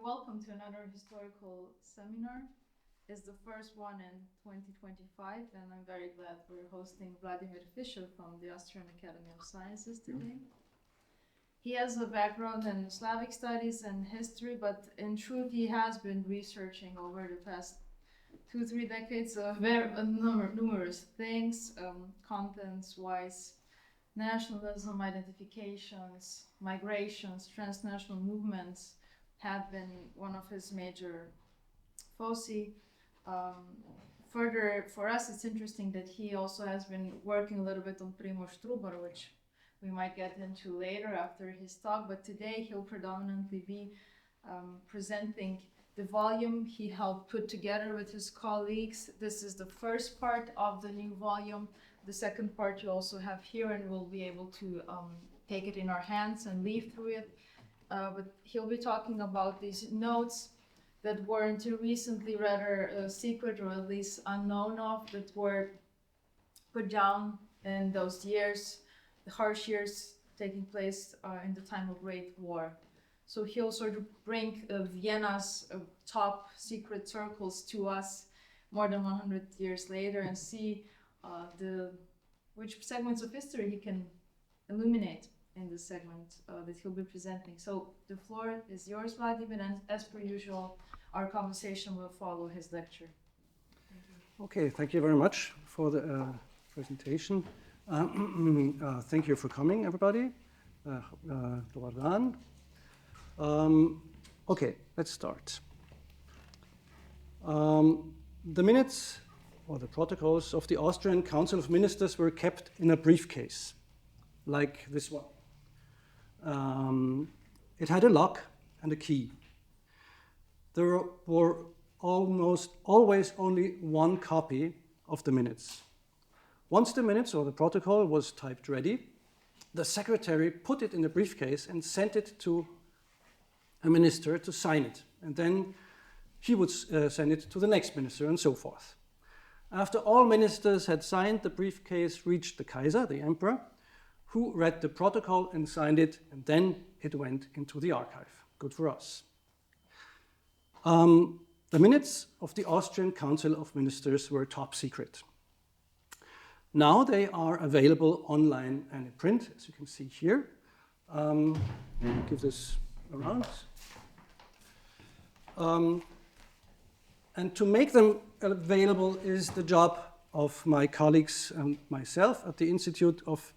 welcome to another historical seminar. It's the first one in 2025, and I'm very glad we're hosting Wladimir Fischer from the Austrian Academy of Sciences today. He has a background in Slavic studies and history, but in truth he has been researching over the past 2-3 decades numerous things, contents-wise, nationalism, identifications, migrations, transnational movements have been one of his major foci. Further, for us, it's interesting that he also has been working a little bit on Primož Trubar, which we might get into later after his talk, but today he'll predominantly be presenting the volume he helped put together with his colleagues. This is the first part of the new volume. The second part you also have here, and we'll be able to take it in our hands and leaf through it. But he'll be talking about these notes that were until recently rather secret, or at least unknown of, that were put down in those years, the harsh years taking place in the time of Great War. So he'll sort of bring Vienna's top secret circles to us more than 100 years later, and see which segments of history he can illuminate in the segment that he'll be presenting. So the floor is yours, Vladimir, and as per usual, our conversation will follow his lecture. Okay, thank you very much for the presentation. Thank you for coming, everybody. Dvorani. Okay, let's start. The minutes or the protocols of the Austrian Council of Ministers were kept in a briefcase, like this one. It had a lock and a key. There were almost always only one copy of the minutes. Once the minutes or the protocol was typed ready, the secretary put it in the briefcase and sent it to a minister to sign it. And then he would send it to the next minister and so forth. After all ministers had signed, the briefcase reached the Kaiser, the emperor, who read the protocol and signed it, and then it went into the archive. Good for us. The minutes of the Austrian Council of Ministers were top secret. Now they are available online and in print, as you can see here. Give this around. And to make them available is the job of my colleagues and myself at the Institute of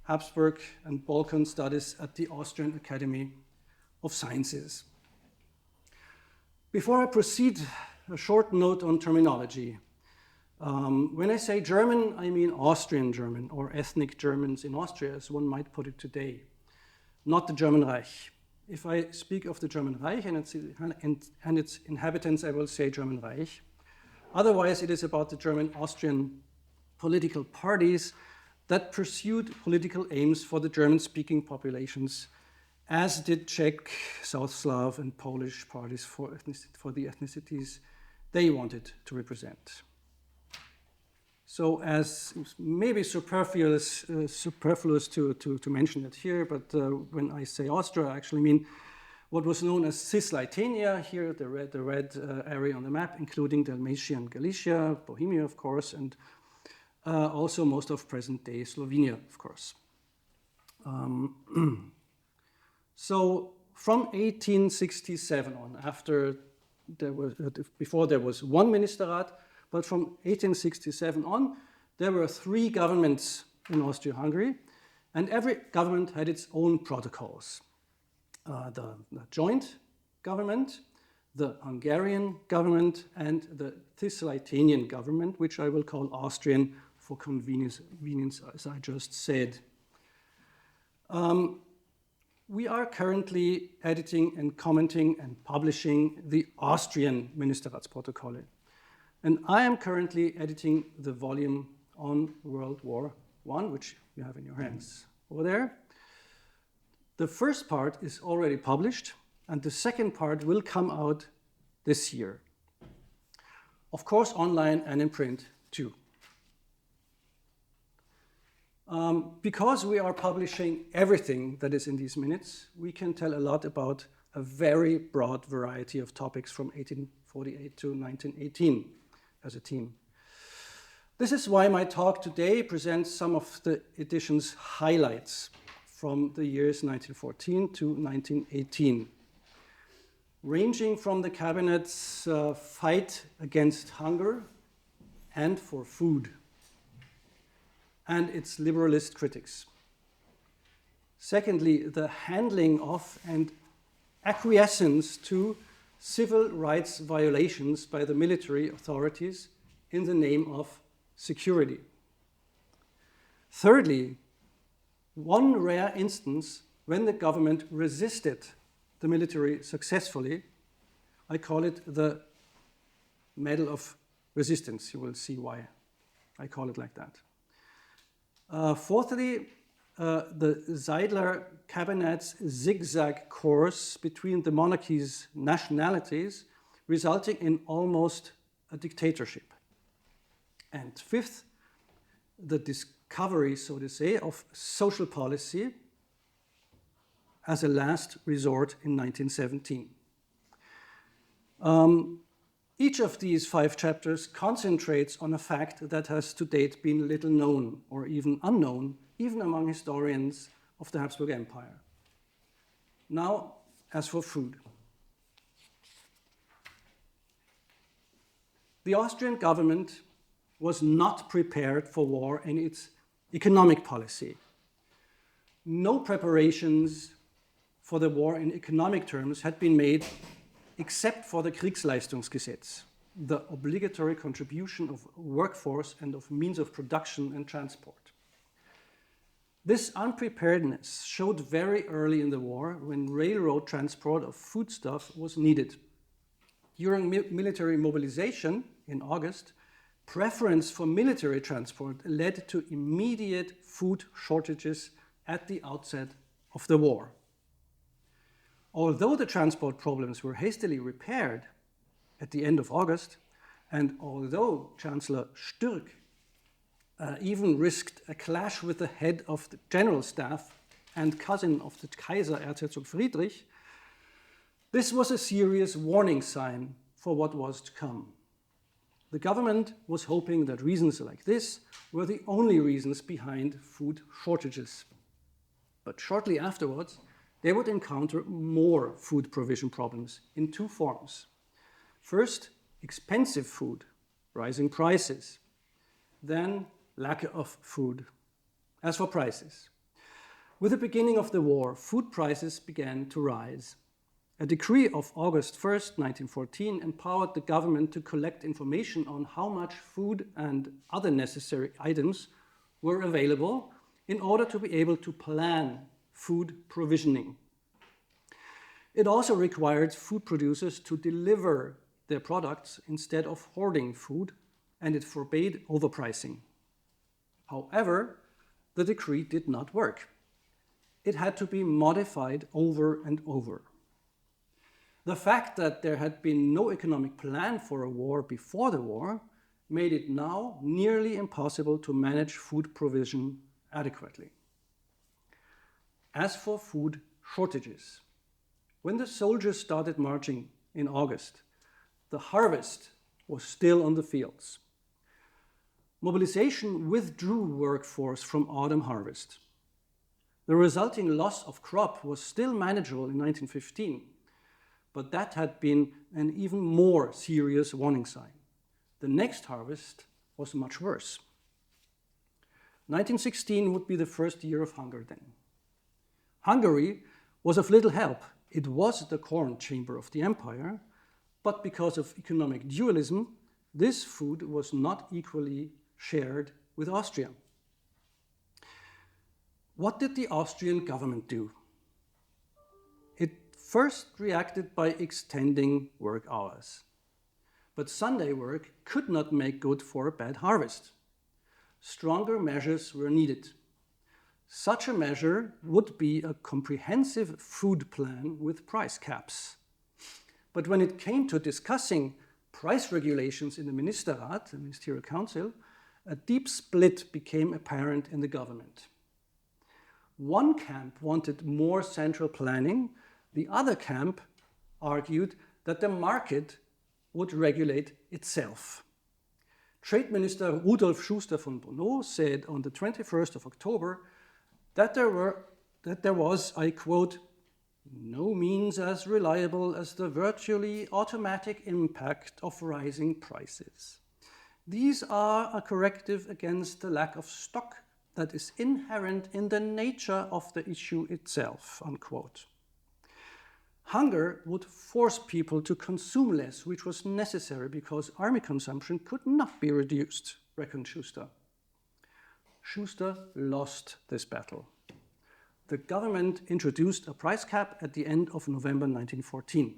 Habsburg and Balkan Studies at the Austrian Academy of Sciences. Before I proceed, a short note on terminology. When I say German, I mean Austrian German, or ethnic Germans in Austria, as one might put it today, not the German Reich. If I speak of the German Reich and its inhabitants, I will say German Reich. Otherwise, it is about the German-Austrian political parties that pursued political aims for the German-speaking populations, as did Czech, South Slav, and Polish parties for the ethnicities they wanted to represent. So, as maybe superfluous to mention it here, but when I say Austria, I actually mean what was known as Cisleitania, here the red area on the map, including Dalmatia and Galicia, Bohemia, of course, and also most of present-day Slovenia, of course. So from 1867 on, before there was one ministerrat, but from 1867 on, there were 3 governments in Austria-Hungary, and every government had its own protocols. The joint government, the Hungarian government, and the Cisleitanian government, which I will call Austrian for convenience, as I just said. We are currently editing and commenting and publishing the Austrian Ministerratsprotokolle. And I am currently editing the volume on World War I, which you have in your hands over there. The first part is already published, and the second part will come out this year. Of course, online and in print too. Because we are publishing everything that is in these minutes, we can tell a lot about a very broad variety of topics from 1848 to 1918 as a team. This is why my talk today presents some of the edition's highlights from the years 1914 to 1918, ranging from the cabinet's fight against hunger and for food, and its liberalist critics. Secondly, the handling of and acquiescence to civil rights violations by the military authorities in the name of security. Thirdly, one rare instance when the government resisted the military successfully. I call it the Medal of Resistance. You will see why I call it like that. Fourthly, the Seidler cabinet's zigzag course between the monarchy's nationalities, resulting in almost a dictatorship. And fifth, the discovery, so to say, of social policy as a last resort in 1917. Each of these 5 chapters concentrates on a fact that has to date been little known or even unknown, even among historians of the Habsburg Empire. Now, as for food. The Austrian government was not prepared for war in its economic policy. No preparations for the war in economic terms had been made except for the Kriegsleistungsgesetz, the obligatory contribution of workforce and of means of production and transport. This unpreparedness showed very early in the war when railroad transport of foodstuff was needed. During military mobilization in August, preference for military transport led to immediate food shortages at the outset of the war. Although the transport problems were hastily repaired at the end of August, and although Chancellor Sturck even risked a clash with the head of the general staff and cousin of the Kaiser, Erzherzog Friedrich, this was a serious warning sign for what was to come. The government was hoping that reasons like this were the only reasons behind food shortages. But shortly afterwards, they would encounter more food provision problems in 2 forms. First, expensive food, rising prices. Then, lack of food. As for prices, with the beginning of the war, food prices began to rise. A decree of August 1st, 1914, empowered the government to collect information on how much food and other necessary items were available in order to be able to plan food provisioning. It also required food producers to deliver their products instead of hoarding food, and it forbade overpricing. However, the decree did not work. It had to be modified over and over. The fact that there had been no economic plan for a war before the war made it now nearly impossible to manage food provision adequately. As for food shortages, when the soldiers started marching in August, the harvest was still on the fields. Mobilization withdrew workforce from autumn harvest. The resulting loss of crop was still manageable in 1915, but that had been an even more serious warning sign. The next harvest was much worse. 1916 would be the first year of hunger then. Hungary was of little help. It was the corn chamber of the empire, but because of economic dualism, this food was not equally shared with Austria. What did the Austrian government do? It first reacted by extending work hours. But Sunday work could not make good for a bad harvest. Stronger measures were needed. Such a measure would be a comprehensive food plan with price caps. But when it came to discussing price regulations in the Ministerrat, the Ministerial Council, a deep split became apparent in the government. One camp wanted more central planning, The other camp argued that the market would regulate itself. Trade Minister Rudolf Schuster von Bonneau said on the 21st of October that there was, I quote, no means as reliable as the virtually automatic impact of rising prices. These are a corrective against the lack of stock that is inherent in the nature of the issue itself, unquote. Hunger would force people to consume less, which was necessary because army consumption could not be reduced, reckoned Schuster. Schuster lost this battle. The government introduced a price cap at the end of November 1914.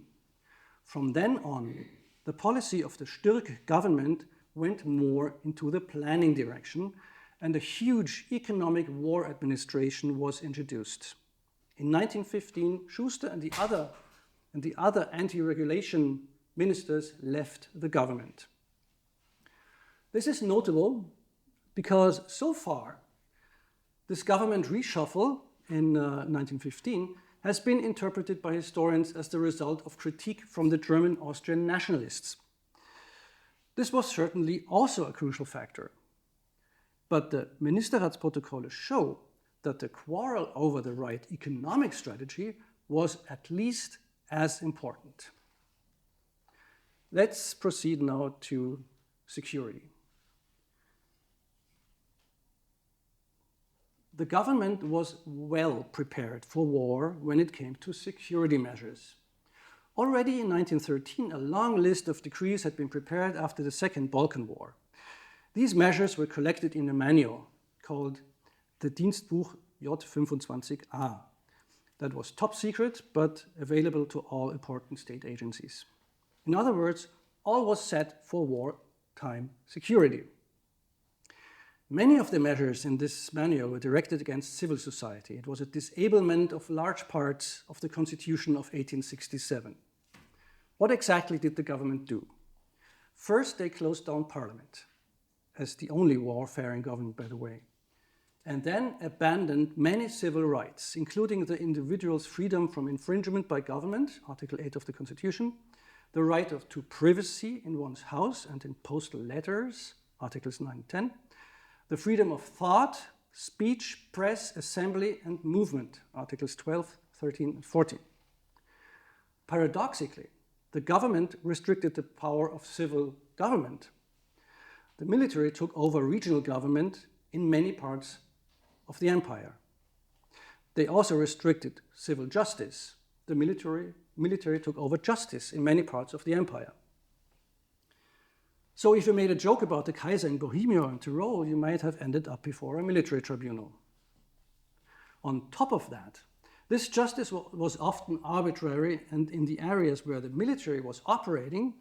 From then on, the policy of the Stirk government went more into the planning direction, and a huge economic war administration was introduced. In 1915, Schuster and the other anti-regulation ministers left the government. This is notable because so far, this government reshuffle in 1915 has been interpreted by historians as the result of critique from the German Austrian nationalists. This was certainly also a crucial factor. But the Ministerratsprotokolle show that the quarrel over the right economic strategy was at least as important. Let's proceed now to security. The government was well prepared for war when it came to security measures. Already in 1913, a long list of decrees had been prepared after the Second Balkan War. These measures were collected in a manual called the Dienstbuch J25a. That was top secret, but available to all important state agencies. In other words, all was set for wartime security. Many of the measures in this manual were directed against civil society. It was a disablement of large parts of the Constitution of 1867. What exactly did the government do? First, they closed down Parliament, as the only warfaring government, by the way, and then abandoned many civil rights, including the individual's freedom from infringement by government, Article 8 of the Constitution, the right to privacy in one's house and in postal letters, Articles 9 and 10, the freedom of thought, speech, press, assembly, and movement, Articles 12, 13, and 14. Paradoxically, the government restricted the power of civil government. The military took over regional government in many parts of the empire. They also restricted civil justice. The military took over justice in many parts of the empire. So if you made a joke about the Kaiser in Bohemia and Tyrol, you might have ended up before a military tribunal. On top of that, this justice was often arbitrary, and in the areas where the military was operating,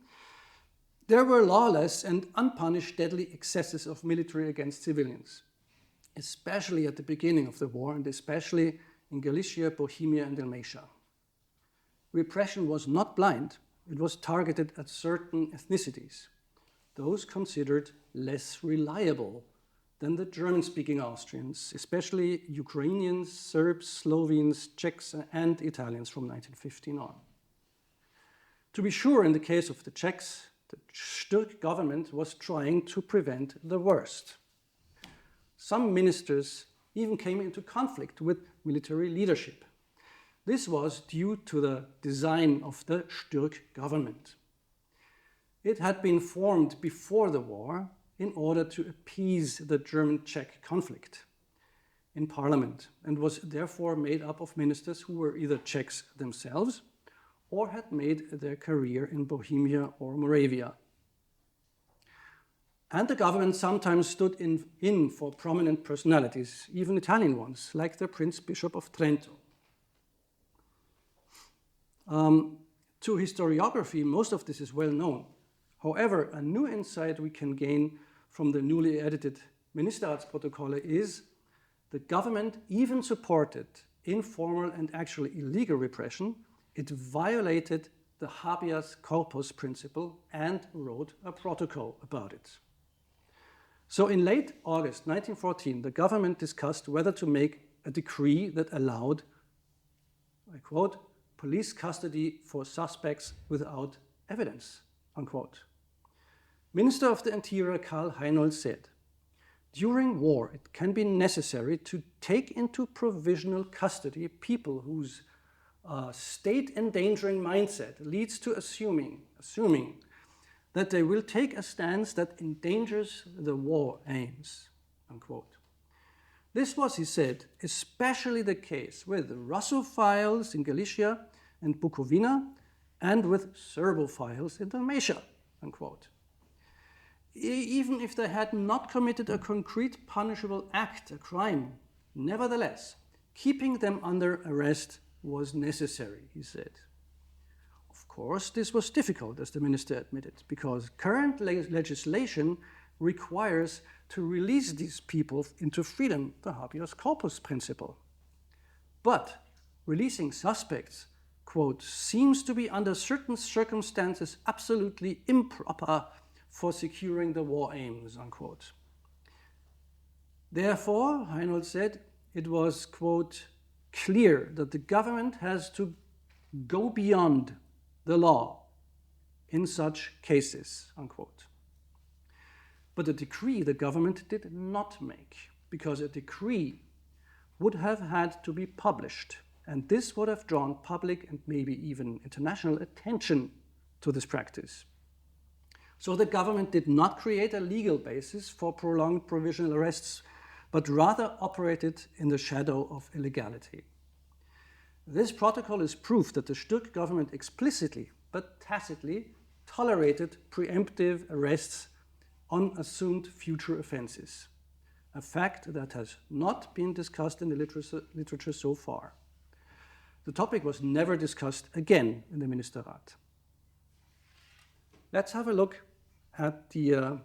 there were lawless and unpunished deadly excesses of military against civilians, especially at the beginning of the war and especially in Galicia, Bohemia, and Dalmatia. Repression was not blind, it was targeted at certain ethnicities, those considered less reliable than the German-speaking Austrians, especially Ukrainians, Serbs, Slovenes, Czechs, and Italians from 1915 on. To be sure, in the case of the Czechs, the Stirk government was trying to prevent the worst. Some ministers even came into conflict with military leadership. This was due to the design of the Stirk government. It had been formed before the war in order to appease the German-Czech conflict in parliament, and was therefore made up of ministers who were either Czechs themselves or had made their career in Bohemia or Moravia. And the government sometimes stood in for prominent personalities, even Italian ones, like the Prince Bishop of Trento. To historiography, most of this is well known. However, a new insight we can gain from the newly edited Ministerratsprotokolle is the government even supported informal and actually illegal repression. It violated the habeas corpus principle and wrote a protocol about it. So in late August 1914, the government discussed whether to make a decree that allowed, I quote, police custody for suspects without evidence, unquote. Minister of the Interior Karl Heinold said, during war, it can be necessary to take into provisional custody people whose state-endangering mindset leads to assuming that they will take a stance that endangers the war aims, unquote. This was, he said, especially the case with Russophiles in Galicia and Bukovina and with Serbophiles in Dalmatia, unquote. Even if they had not committed a concrete punishable act, a crime, nevertheless, keeping them under arrest was necessary, he said. Of course, this was difficult, as the minister admitted, because current legislation requires to release these people into freedom, the habeas corpus principle. But releasing suspects, quote, seems to be under certain circumstances absolutely improper for securing the war aims, unquote. Therefore, Heinold said, it was, quote, clear that the government has to go beyond the law in such cases, unquote. But a decree the government did not make, because a decree would have had to be published, and this would have drawn public and maybe even international attention to this practice. So the government did not create a legal basis for prolonged provisional arrests, but rather operated in the shadow of illegality. This protocol is proof that the Sturk government explicitly but tacitly tolerated preemptive arrests on assumed future offenses, a fact that has not been discussed in the literature so far. The topic was never discussed again in the Ministerrat. Let's have a look at the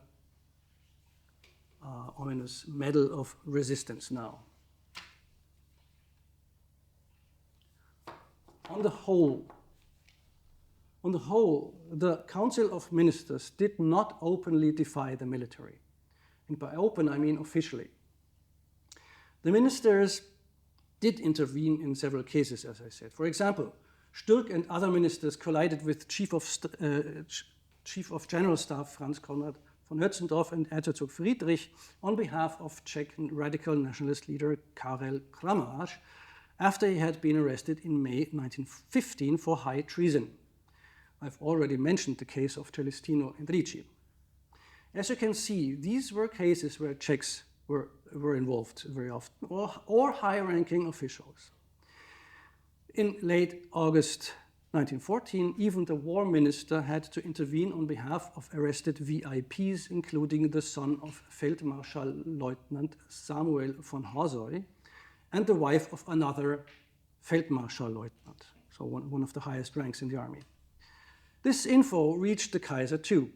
ominous medal of resistance now. On the whole, the Council of Ministers did not openly defy the military. And by open, I mean officially. The ministers did intervene in several cases, as I said. For example, Sturk and other ministers collided with Chief of General Staff Franz Konrad von Hötzendorf and Erzherzog Friedrich on behalf of Czech radical nationalist leader Karel Kramarasch after he had been arrested in May 1915 for high treason. I've already mentioned the case of Celestino and Ricci. As you can see, these were cases where Czechs were involved very often, or high-ranking officials. In late August 1914, even the war minister had to intervene on behalf of arrested VIPs, including the son of Feldmarschall-Leutnant Samuel von Horsoy and the wife of another Feldmarschall-Leutnant, so one of the highest ranks in the army. This info reached the Kaiser too.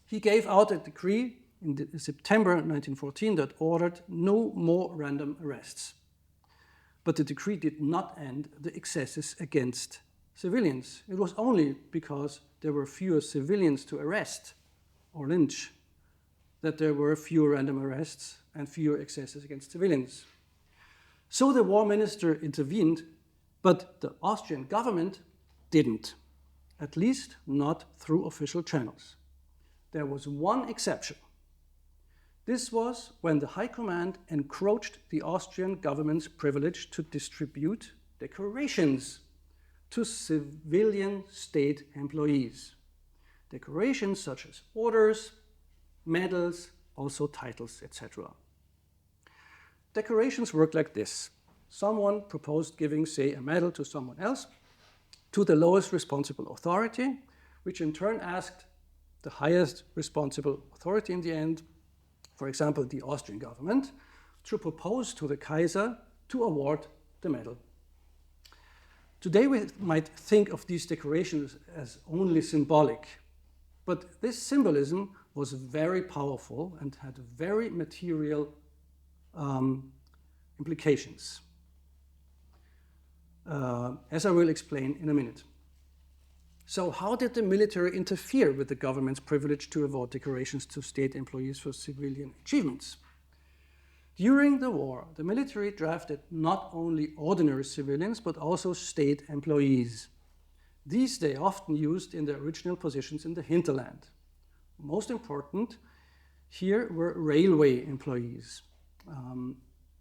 He gave out a decree in September 1914 that ordered no more random arrests. But the decree did not end the excesses against civilians. It was only because there were fewer civilians to arrest or lynch that there were fewer random arrests and fewer excesses against civilians. So the war minister intervened, but the Austrian government didn't, at least not through official channels. There was one exception. This was when the High Command encroached the Austrian government's privilege to distribute decorations to civilian state employees. Decorations such as orders, medals, also titles, etc. Decorations work like this. Someone proposed giving, say, a medal to someone else, to the lowest responsible authority, which in turn asked the highest responsible authority in the end, for example, the Austrian government, to propose to the Kaiser to award the medal. Today we might think of these decorations as only symbolic, but this symbolism was very powerful and had very material implications, as I will explain in a minute. So how did the military interfere with the government's privilege to award decorations to state employees for civilian achievements? During the war, the military drafted not only ordinary civilians, but also state employees. These they often used in their original positions in the hinterland. Most important here were railway employees.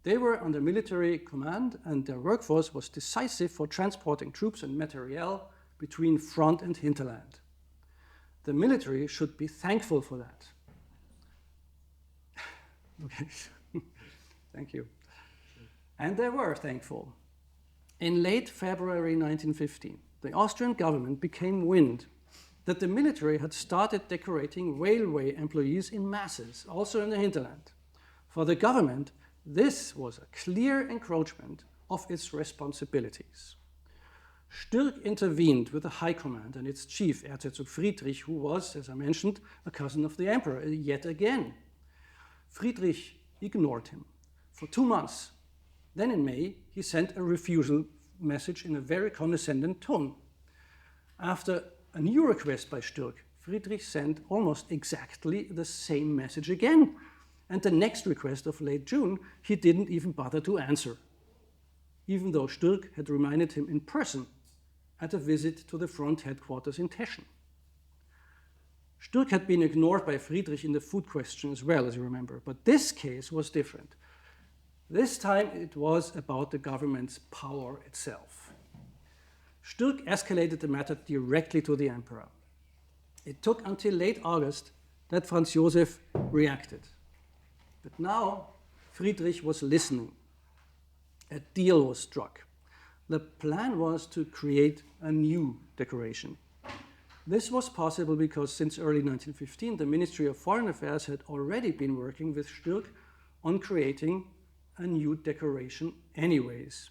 They were under military command, and their workforce was decisive for transporting troops and materiel between front and hinterland. The military should be thankful for that. Okay, thank you. And they were thankful. In late February 1915, the Austrian government became wind that the military had started decorating railway employees in masses, also in the hinterland. For the government, this was a clear encroachment of its responsibilities. Stirk intervened with the High Command and its chief, Erzherzog Friedrich, who was, as I mentioned, a cousin of the emperor, yet again. Friedrich ignored him for 2 months. Then in May, he sent a refusal message in a very condescending tone. After a new request by Stirk, Friedrich sent almost exactly the same message again. And the next request of late June, he didn't even bother to answer, even though Stirk had reminded him in person at a visit to the front headquarters in Teschen. Stirk had been ignored by Friedrich in the food question as well, as you remember, but this case was different. This time it was about the government's power itself. Stirk escalated the matter directly to the emperor. It took until late August that Franz Josef reacted. But now Friedrich was listening. A deal was struck. The plan was to create a new decoration. This was possible because since early 1915, the Ministry of Foreign Affairs had already been working with Stirk on creating a new decoration anyways.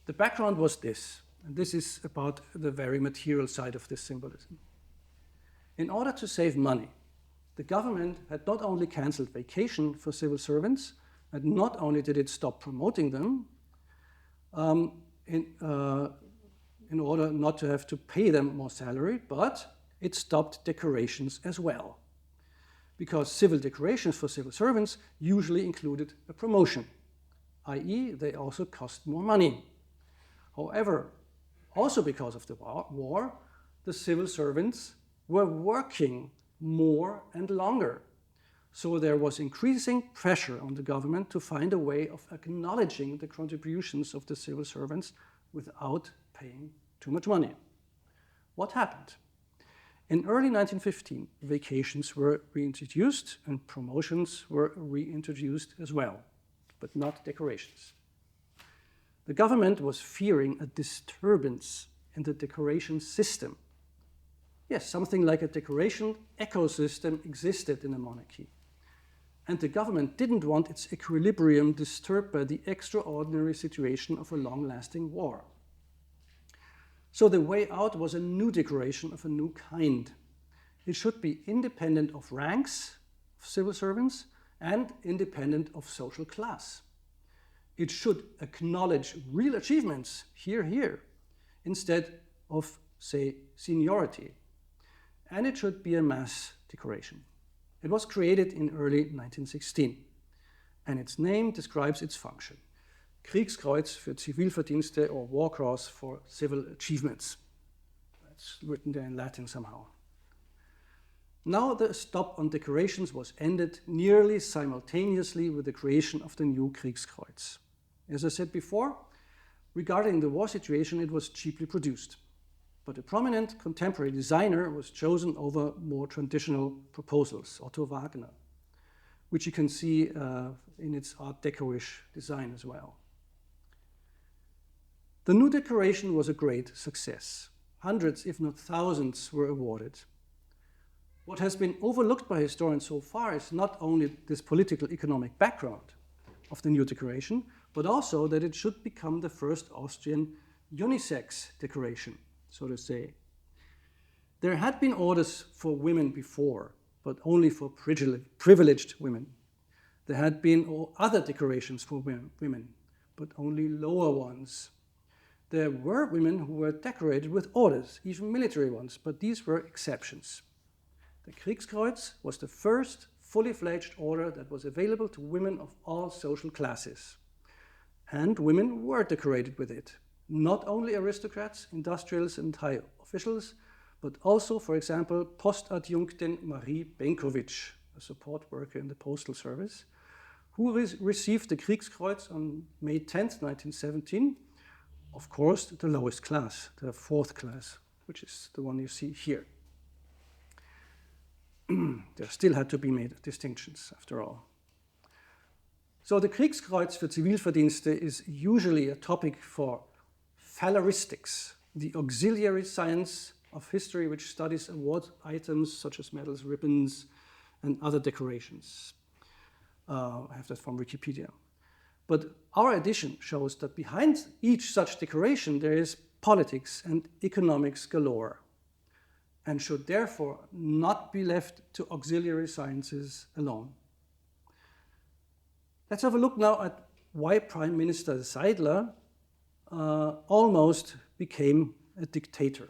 The background was this, and this is about the very material side of this symbolism. In order to save money, the government had not only cancelled vacation for civil servants, and not only did it stop promoting them, in order not to have to pay them more salary, but it stopped decorations as well. Because civil decorations for civil servants usually included a promotion, i.e. they also cost more money. However, also because of the war, the civil servants were working more and longer. So there was increasing pressure on the government to find a way of acknowledging the contributions of the civil servants without paying too much money. What happened? In early 1915, vacations were reintroduced and promotions were reintroduced as well, but not decorations. The government was fearing a disturbance in the decoration system. Yes, something like a decoration ecosystem existed in a monarchy. And the government didn't want its equilibrium disturbed by the extraordinary situation of a long-lasting war. So the way out was a new decoration of a new kind. It should be independent of ranks of civil servants and independent of social class. It should acknowledge real achievements, here, instead of, say, seniority. And it should be a mass decoration. It was created in early 1916, and its name describes its function. Kriegskreuz für Zivilverdienste, or War Cross for civil achievements. That's written there in Latin somehow. Now the stop on decorations was ended nearly simultaneously with the creation of the new Kriegskreuz. As I said before, regarding the war situation, it was cheaply produced. But a prominent contemporary designer was chosen over more traditional proposals, Otto Wagner, which you can see in its Art Deco-ish design as well. The new decoration was a great success. Hundreds, if not thousands, were awarded. What has been overlooked by historians so far is not only this political economic background of the new decoration, but also that it should become the first Austrian unisex decoration, so to say. There had been orders for women before, but only for privileged women. There had been other decorations for women, but only lower ones. There were women who were decorated with orders, even military ones, but these were exceptions. The Kriegskreuz was the first fully fledged order that was available to women of all social classes. And women were decorated with it. Not only aristocrats, industrials, and high officials, but also, for example, Postadjunktin Marie Benkovic, a support worker in the postal service, who received the Kriegskreuz on May 10th, 1917. Of course, the lowest class, the fourth class, which is the one you see here. There still had to be made distinctions, after all. So the Kriegskreuz für Zivilverdienste is usually a topic for phaleristics, the auxiliary science of history which studies award items such as medals, ribbons, and other decorations. I have that from Wikipedia. But our edition shows that behind each such decoration there is politics and economics galore, and should therefore not be left to auxiliary sciences alone. Let's have a look now at why Prime Minister Seidler almost became a dictator.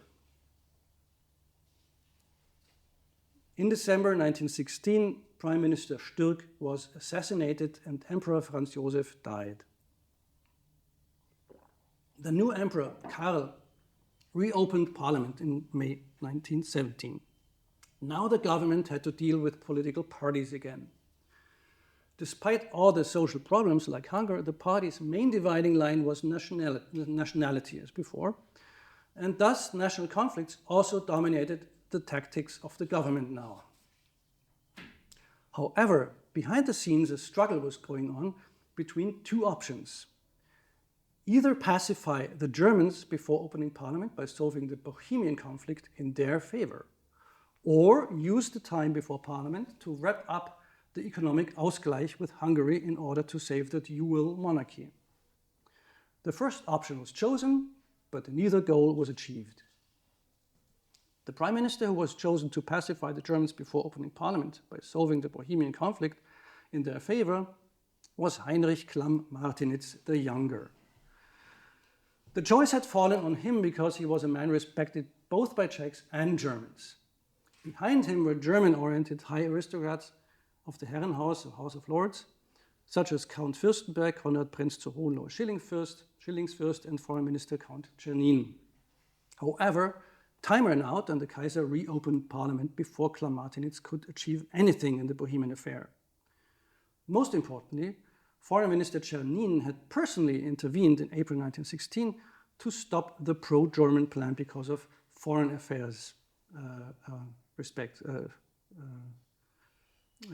In December 1916, Prime Minister Sturck was assassinated and Emperor Franz Josef died. The new Emperor, Karl, reopened Parliament in May 1917. Now the government had to deal with political parties again. Despite all the social problems like hunger, the party's main dividing line was nationality as before, and thus national conflicts also dominated the tactics of the government now. However, behind the scenes a struggle was going on between two options. Either pacify the Germans before opening Parliament by solving the Bohemian conflict in their favor, or use the time before Parliament to wrap up the economic Ausgleich with Hungary in order to save the dual monarchy. The first option was chosen, but neither goal was achieved. The Prime Minister who was chosen to pacify the Germans before opening Parliament by solving the Bohemian conflict in their favor was Heinrich Klamm-Martinitz the Younger. The choice had fallen on him because he was a man respected both by Czechs and Germans. Behind him were German-oriented high aristocrats of the Herrenhaus, or House of Lords, such as Count Fürstenberg, Konrad Prinz zu Hohenlohe-Schillingsfürst, and Foreign Minister Count Czernin. However, time ran out and the Kaiser reopened Parliament before Klamm-Martinitz could achieve anything in the Bohemian affair. Most importantly, Foreign Minister Czernin had personally intervened in April 1916 to stop the pro-German plan because of foreign affairs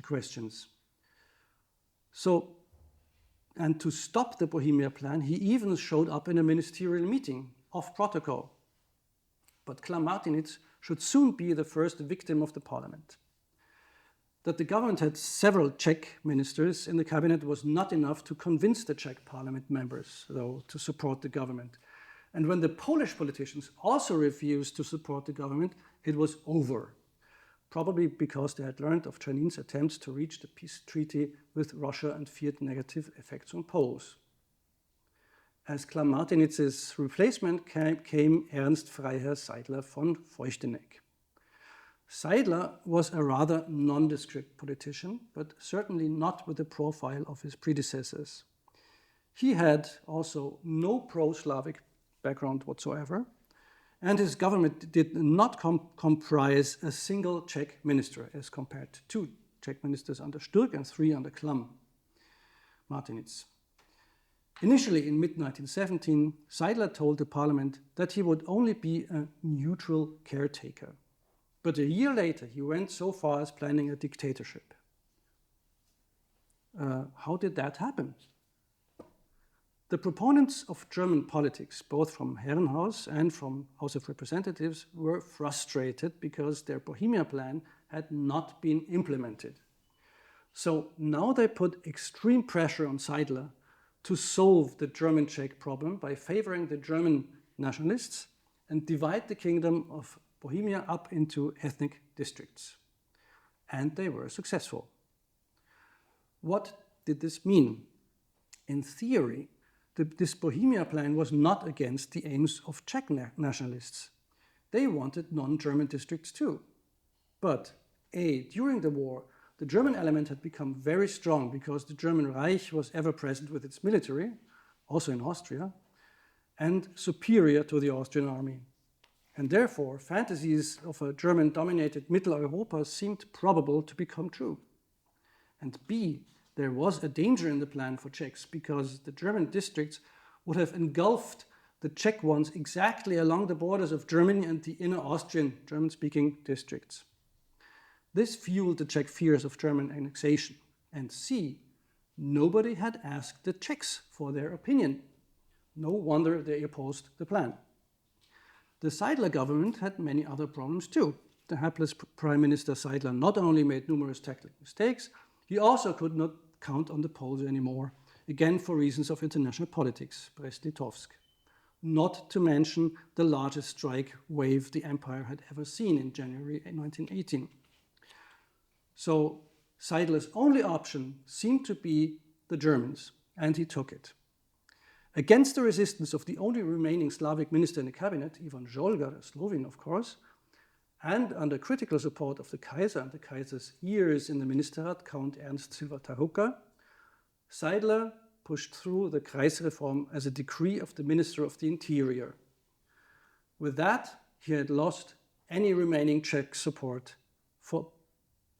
questions. And to stop the Bohemia plan, he even showed up in a ministerial meeting off protocol. But Klamm-Martinitz should soon be the first victim of the parliament. That the government had several Czech ministers in the cabinet was not enough to convince the Czech parliament members, though, to support the government. And when the Polish politicians also refused to support the government, it was over. Probably because they had learned of Czernin's attempts to reach the peace treaty with Russia and feared negative effects on Poles. As Klamm-Martinitz's replacement came Ernst Freiherr Seidler von Feuchtenegg. Seidler was a rather nondescript politician, but certainly not with the profile of his predecessors. He had also no pro-Slavic background whatsoever, and his government did not comprise a single Czech minister, as compared to 2 Czech ministers under Sturck and 3 under Klamm-Martinitz. Initially, in mid-1917, Seidler told the parliament that he would only be a neutral caretaker. But a year later, he went so far as planning a dictatorship. How did that happen? The proponents of German politics, both from Herrenhaus and from House of Representatives, were frustrated because their Bohemia plan had not been implemented. So now they put extreme pressure on Seidler to solve the German-Czech problem by favoring the German nationalists and divide the kingdom of Bohemia up into ethnic districts. And they were successful. What did this mean? In theory, this Bohemia plan was not against the aims of Czech nationalists. They wanted non-German districts too. But during the war, the German element had become very strong because the German Reich was ever present with its military, also in Austria, and superior to the Austrian army. And therefore, fantasies of a German-dominated Mitteleuropa seemed probable to become true. And B, there was a danger in the plan for Czechs because the German districts would have engulfed the Czech ones exactly along the borders of Germany and the inner Austrian German-speaking districts. This fueled the Czech fears of German annexation. And C, nobody had asked the Czechs for their opinion. No wonder they opposed the plan. The Seidler government had many other problems too. The hapless Prime Minister Seidler not only made numerous tactical mistakes, he also could not count on the Poles anymore, again for reasons of international politics, Brest-Litovsk. Not to mention the largest strike wave the empire had ever seen in January 1918. So Seidler's only option seemed to be the Germans, and he took it. Against the resistance of the only remaining Slavic minister in the cabinet, Ivan Žolgar, a Slovene of course, and under critical support of the Kaiser and the Kaiser's ears in the Ministerrat, Count Ernst Silva-Taruka, Seidler pushed through the Kreisreform as a decree of the Minister of the Interior. With that, he had lost any remaining Czech support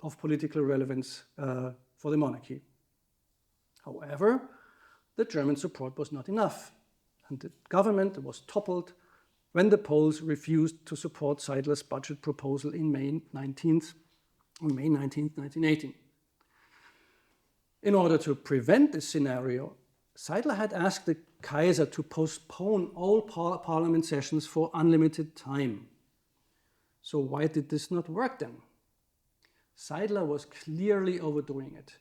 of political relevance for the monarchy. However, the German support was not enough, and the government was toppled when the Poles refused to support Seidler's budget proposal on May 19, 1918. In order to prevent this scenario, Seidler had asked the Kaiser to postpone all parliament sessions for unlimited time. So why did this not work then? Seidler was clearly overdoing it.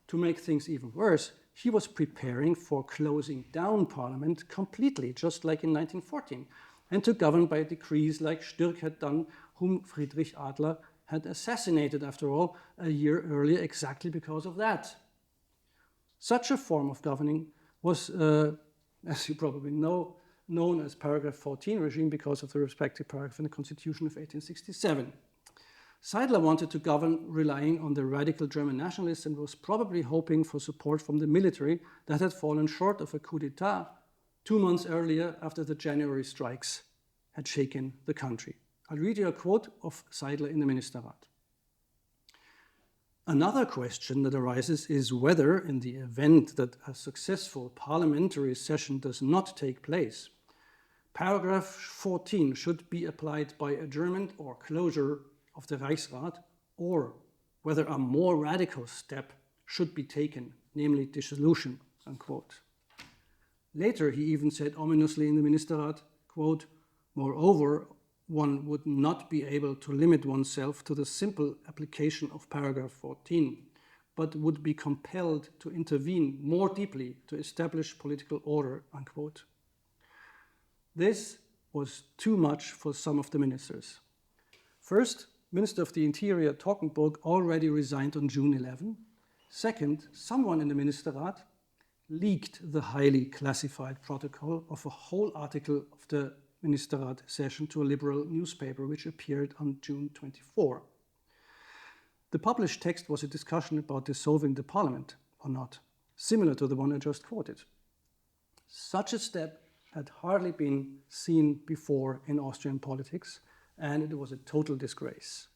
To make things even worse, he was preparing for closing down parliament completely, just like in 1914, and to govern by decrees like Stirk had done, whom Friedrich Adler had assassinated, after all, a year earlier exactly because of that. Such a form of governing was, as you probably know, known as Paragraph 14 regime because of the respective paragraph in the Constitution of 1867. Seidler wanted to govern relying on the radical German nationalists and was probably hoping for support from the military that had fallen short of a coup d'etat 2 months earlier after the January strikes had shaken the country. I'll read you a quote of Seidler in the Ministerrat. Another question that arises is whether, in the event that a successful parliamentary session does not take place, paragraph 14 should be applied by adjournment or closure of the Reichsrat, or whether a more radical step should be taken, namely dissolution, unquote. Later, he even said ominously in the Ministerrat, quote, moreover, one would not be able to limit oneself to the simple application of paragraph 14, but would be compelled to intervene more deeply to establish political order, unquote. This was too much for some of the ministers. First, Minister of the Interior Toggenburg already resigned on June 11. Second, someone in the Ministerrat leaked the highly classified protocol of a whole article of the Ministerrat session to a liberal newspaper, which appeared on June 24. The published text was a discussion about dissolving the parliament or not, similar to the one I just quoted. Such a step had hardly been seen before in Austrian politics, and it was a total disgrace.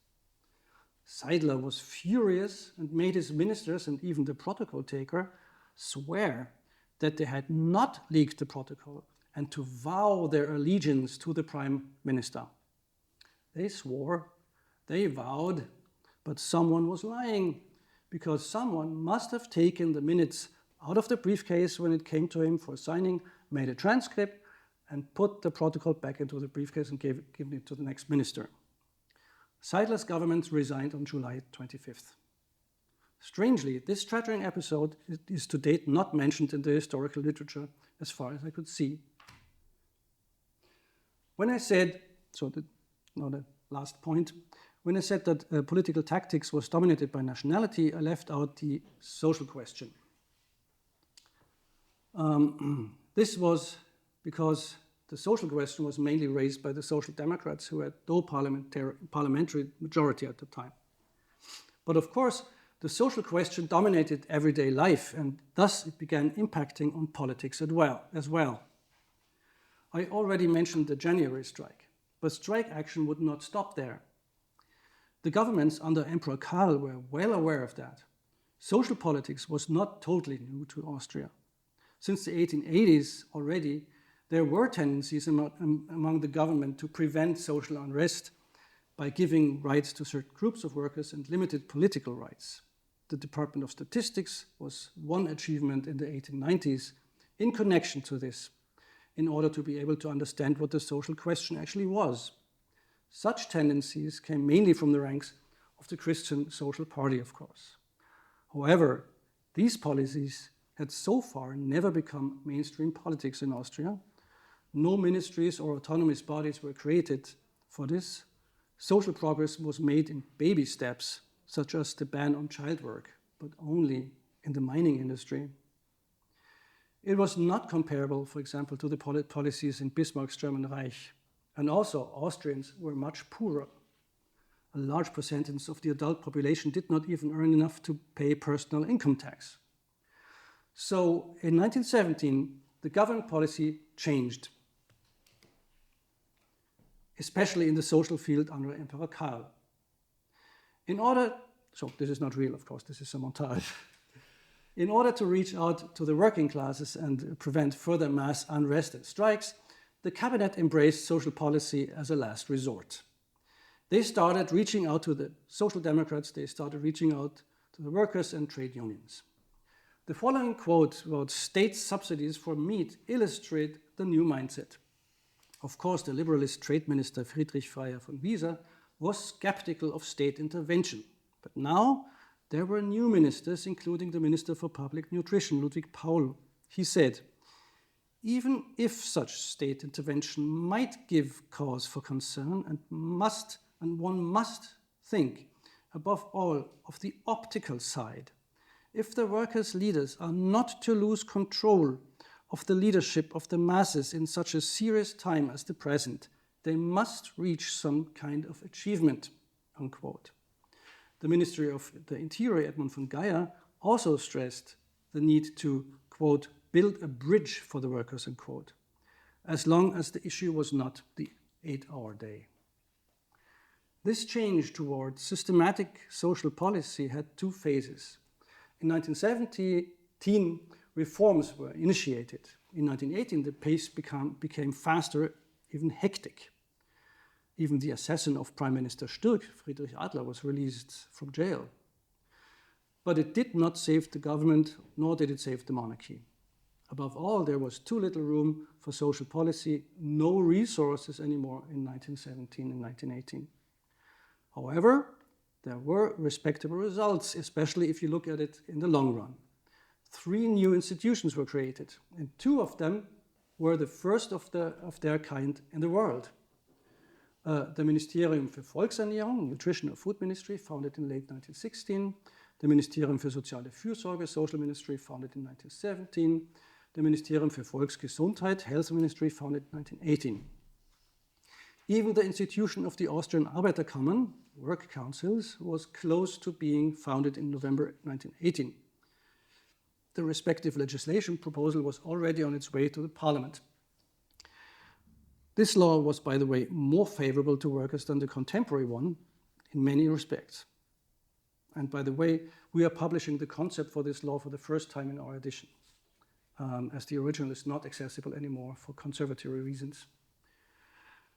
Seidler was furious and made his ministers and even the protocol taker swear that they had not leaked the protocol and to vow their allegiance to the prime minister. They swore, they vowed, but someone was lying because someone must have taken the minutes out of the briefcase when it came to him for signing, made a transcript, and put the protocol back into the briefcase and given it to the next minister. Seidler's government resigned on July 25th. Strangely, this shattering episode is to date not mentioned in the historical literature as far as I could see. When I said, the last point, when I said that political tactics was dominated by nationality, I left out the social question. This was because the social question was mainly raised by the Social Democrats, who had no parliamentary majority at the time. But of course, the social question dominated everyday life, and thus it began impacting on politics as well. I already mentioned the January strike, but strike action would not stop there. The governments under Emperor Karl were well aware of that. Social politics was not totally new to Austria. Since the 1880s already, there were tendencies among the government to prevent social unrest by giving rights to certain groups of workers and limited political rights. The Department of Statistics was one achievement in the 1890s in connection to this, in order to be able to understand what the social question actually was. Such tendencies came mainly from the ranks of the Christian Social Party, of course. However, these policies had so far never become mainstream politics in Austria. No ministries or autonomous bodies were created for this. Social progress was made in baby steps, such as the ban on child work, but only in the mining industry. It was not comparable, for example, to the policies in Bismarck's German Reich. And also, Austrians were much poorer. A large percentage of the adult population did not even earn enough to pay personal income tax. So, in 1917, the government policy changed, especially in the social field under Emperor Karl. So this is not real, of course, this is a montage. In order to reach out to the working classes and prevent further mass unrest and strikes, the cabinet embraced social policy as a last resort. They started reaching out to the Social Democrats, they started reaching out to the workers and trade unions. The following quote about state subsidies for meat illustrate the new mindset. Of course, the liberalist trade minister Friedrich Freiherr von Wieser was skeptical of state intervention. But now there were new ministers, including the Minister for Public Nutrition, Ludwig Paul. He said, even if such state intervention might give cause for concern and one must think, above all, of the optical side, if the workers' leaders are not to lose control of the leadership of the masses in such a serious time as the present, they must reach some kind of achievement, unquote. The Ministry of the Interior, Edmund von Geyer, also stressed the need to, quote, build a bridge for the workers, unquote, as long as the issue was not the 8-hour day. This change toward systematic social policy had two phases. In 1917, reforms were initiated. In 1918, the pace became faster, even hectic. Even the assassin of Prime Minister Sturck, Friedrich Adler, was released from jail. But it did not save the government, nor did it save the monarchy. Above all, there was too little room for social policy, no resources anymore in 1917 and 1918. However, there were respectable results, especially if you look at it in the long run. 3 new institutions were created, and 2 of them were the first of their kind in the world. The Ministerium für Volksernährung, Nutrition or Food Ministry, founded in late 1916. The Ministerium für Soziale Fürsorge, Social Ministry, founded in 1917. The Ministerium für Volksgesundheit, Health Ministry, founded in 1918. Even the institution of the Austrian Arbeiterkammern, work councils, was close to being founded in November 1918. The respective legislation proposal was already on its way to the parliament. This law was, by the way, more favorable to workers than the contemporary one in many respects. And by the way, we are publishing the concept for this law for the first time in our edition, as the original is not accessible anymore for conservatory reasons.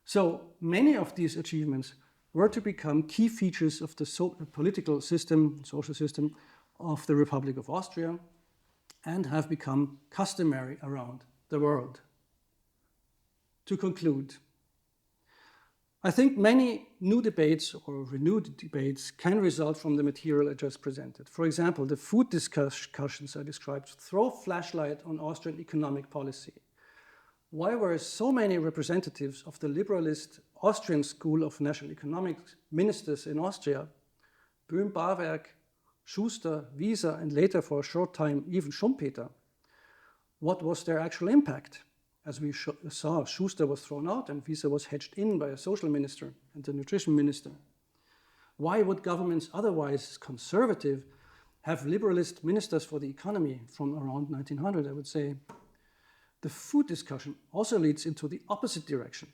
So many of these achievements were to become key features of the political system, social system of the Republic of Austria, and have become customary around the world. To conclude, I think many new debates or renewed debates can result from the material I just presented. For example, the food discussions I described throw flashlight on Austrian economic policy. Why were so many representatives of the liberalist Austrian school of national economics ministers in Austria, Böhm, Barwerk, Schuster, Wieser, and later for a short time even Schumpeter, what was their actual impact? As we saw, Schuster was thrown out and Wieser was hedged in by a social minister and the nutrition minister. Why would governments otherwise conservative have liberalist ministers for the economy from around 1900, I would say. The food discussion also leads into the opposite direction.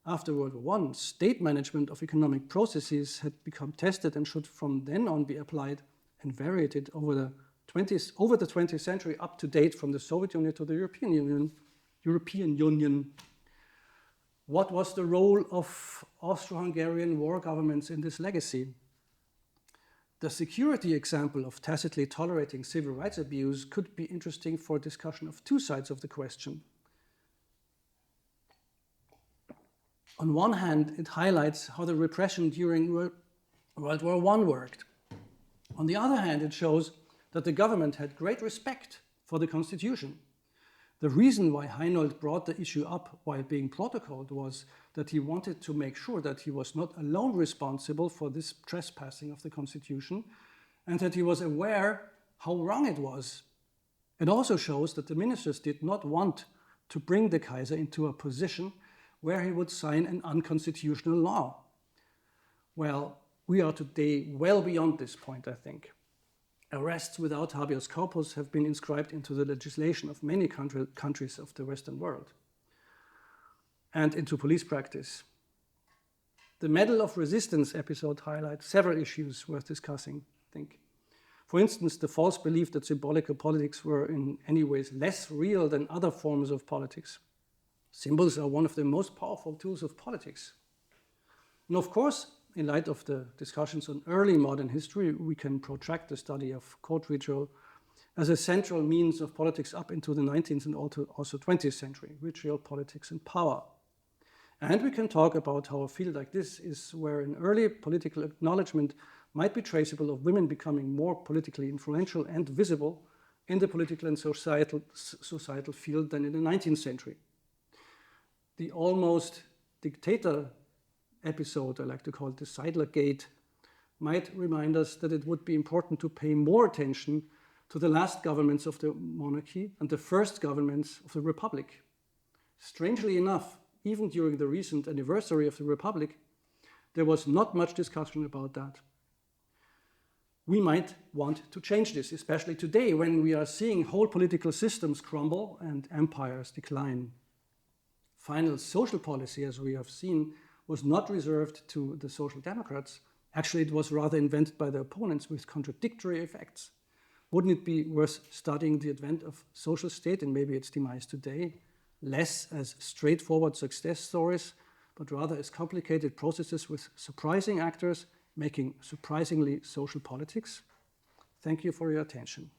After World War I, state management of economic processes had become tested and should from then on be applied and varied over the 20th century up to date from the Soviet Union to the European Union. What was the role of Austro-Hungarian war governments in this legacy? The security example of tacitly tolerating civil rights abuse could be interesting for discussion of two sides of the question. On one hand, it highlights how the repression during World War I worked. On the other hand, it shows that the government had great respect for the Constitution. The reason why Heinold brought the issue up while being protocoled was that he wanted to make sure that he was not alone responsible for this trespassing of the Constitution, and that he was aware how wrong it was. It also shows that the ministers did not want to bring the Kaiser into a position where he would sign an unconstitutional law. Well, we are today well beyond this point, I think. Arrests without habeas corpus have been inscribed into the legislation of many countries of the Western world and into police practice. The Medal of Resistance episode highlights several issues worth discussing, I think. For instance, the false belief that symbolical politics were in any ways less real than other forms of politics. Symbols are one of the most powerful tools of politics. And of course, in light of the discussions on early modern history, we can protract the study of court ritual as a central means of politics up into the 19th and also 20th century, ritual, politics, and power. And we can talk about how a field like this is where an early political acknowledgement might be traceable of women becoming more politically influential and visible in the political and societal field than in the 19th century. The almost dictator episode, I like to call it the Seidler Gate, might remind us that it would be important to pay more attention to the last governments of the monarchy and the first governments of the Republic. Strangely enough, even during the recent anniversary of the Republic, there was not much discussion about that. We might want to change this, especially today when we are seeing whole political systems crumble and empires decline. Final social policy, as we have seen, was not reserved to the Social Democrats. Actually, it was rather invented by their opponents with contradictory effects. Wouldn't it be worth studying the advent of social state and maybe its demise today, less as straightforward success stories, but rather as complicated processes with surprising actors making surprisingly social politics? Thank you for your attention.